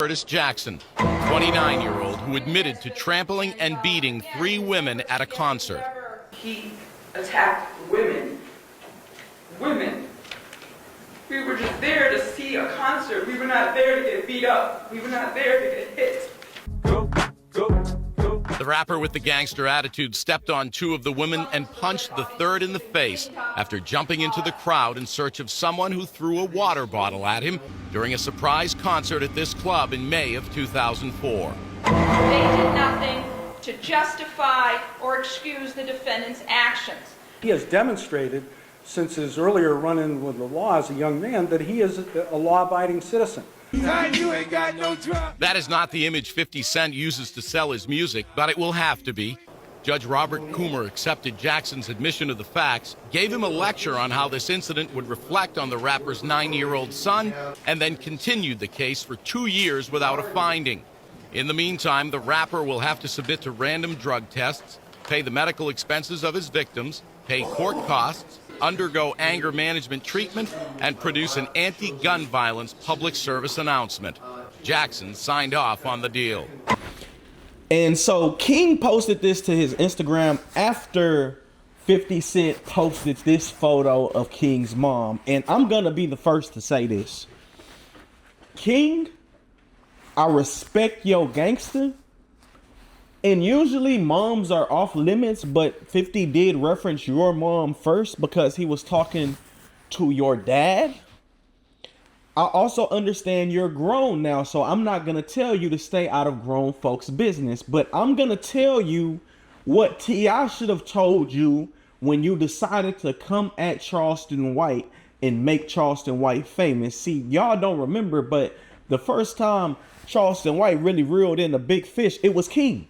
Curtis Jackson, 29-year-old who admitted to trampling and beating 3 women at a concert. He attacked women. Women. We were just there to see a concert. We were not there to get beat up. We were not there to get hit. The rapper with the gangster attitude stepped on 2 of the women and punched the 3rd in the face after jumping into the crowd in search of someone who threw a water bottle at him during a surprise concert at this club in May of 2004. They did nothing to justify or excuse the defendant's actions. He has demonstrated since his earlier run-in with the law as a young man that he is a law-abiding citizen. That is not the image 50 Cent uses to sell his music, but it will have to be. Judge Robert Coomer accepted Jackson's admission of the facts, gave him a lecture on how this incident would reflect on the rapper's 9-year-old son, and then continued the case for 2 years without a finding. In the meantime, the rapper will have to submit to random drug tests, pay the medical expenses of his victims, pay court costs, undergo anger management treatment, and produce an anti-gun violence public service announcement. Jackson signed off on the deal. And so King posted this to his Instagram after 50 Cent posted this photo of King's mom. And I'm going to be the first to say this. King, I respect your gangster. And usually moms are off limits, but 50 did reference your mom first because he was talking to your dad. I also understand you're grown now, so I'm not going to tell you to stay out of grown folks' business, but I'm going to tell you what T.I. should have told you when you decided to come at Charleston White and make Charleston White famous. See, y'all don't remember, but the first time Charleston White really reeled in a big fish, it was King.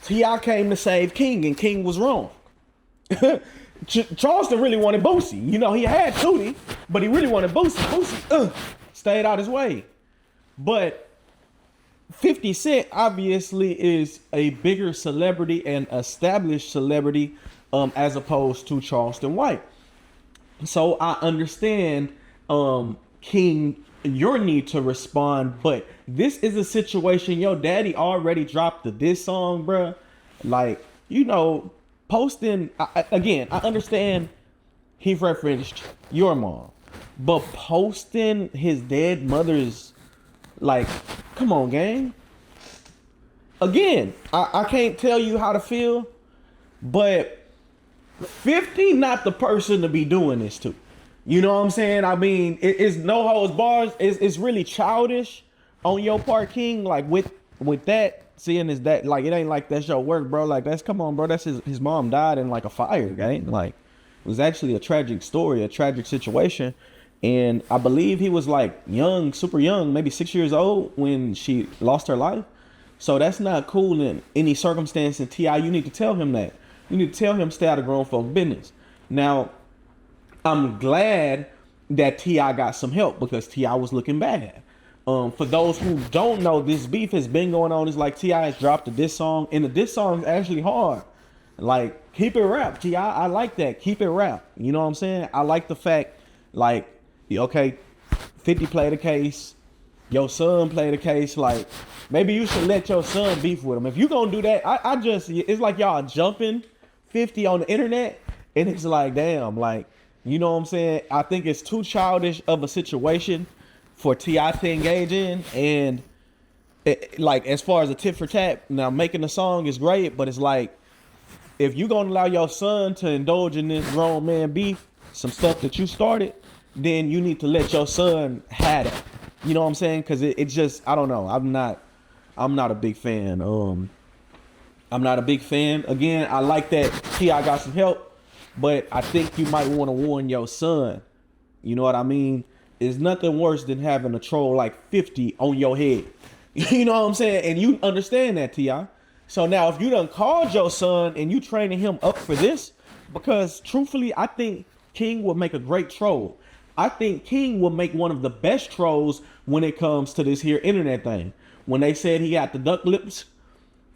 T.I. came to save King, and King was wrong. Charleston really wanted Boosie. You know, he had Tootie, but he really wanted Boosie. Boosie stayed out his way. But 50 Cent obviously is a bigger celebrity and established celebrity as opposed to Charleston White. So I understand King, your need to respond, but this is a situation your daddy already dropped the diss song, bruh. Like, you know, posting, again, I understand he referenced your mom, but posting his dead mother's, like, come on, gang. Again, I can't tell you how to feel, but 50 not the person to be doing this to. You know what I'm saying? I mean, it's no holds bars. It's really childish on your part, King. Like with that, seeing is that like it ain't like that's your work, bro. Like that's come on, bro. That's his mom died in like a fire, gang. Like it was actually a tragic story, a tragic situation. And I believe he was like young, super young, maybe 6 years old when she lost her life. So that's not cool in any circumstance. And T.I., you need to tell him that. You need to tell him stay out of grown folk business. Now, I'm glad that T.I. got some help because T.I. was looking bad. For those who don't know, this beef has been going on. It's like T.I. has dropped a diss song, and the diss song is actually hard. Like, keep it rap, T.I. I like that. Keep it rap. You know what I'm saying? I like the fact, like, okay, 50 played the case. Your son played the case. Like, maybe you should let your son beef with him. If you gonna do that, I just, it's like y'all jumping 50 on the internet, and it's like, damn, like, you know what I'm saying? I think it's too childish of a situation for T.I. to engage in. And like, as far as a tit for tat, now making the song is great, but it's like, if you gonna allow your son to indulge in this grown man beef, some stuff that you started, then you need to let your son have it. You know what I'm saying? Cause it just, I don't know. I'm not a big fan. I'm not a big fan. Again, I like that T.I. got some help. But I think you might want to warn your son. You know what I mean? It's nothing worse than having a troll like 50 on your head. You know what I'm saying? And you understand that, T.I. So now if you done called your son and you training him up for this, because truthfully, I think King will make a great troll. I think King will make one of the best trolls when it comes to this here internet thing. When they said he got the duck lips,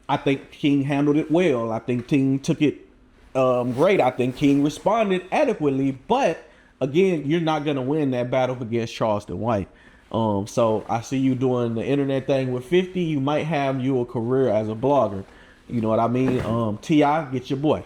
I think King handled it well. I think King took it great. I think King responded adequately, but again, you're not going to win that battle against Charleston White. So I see you doing the internet thing with 50. You might have you a career as a blogger. You know what I mean? T.I., get your boy.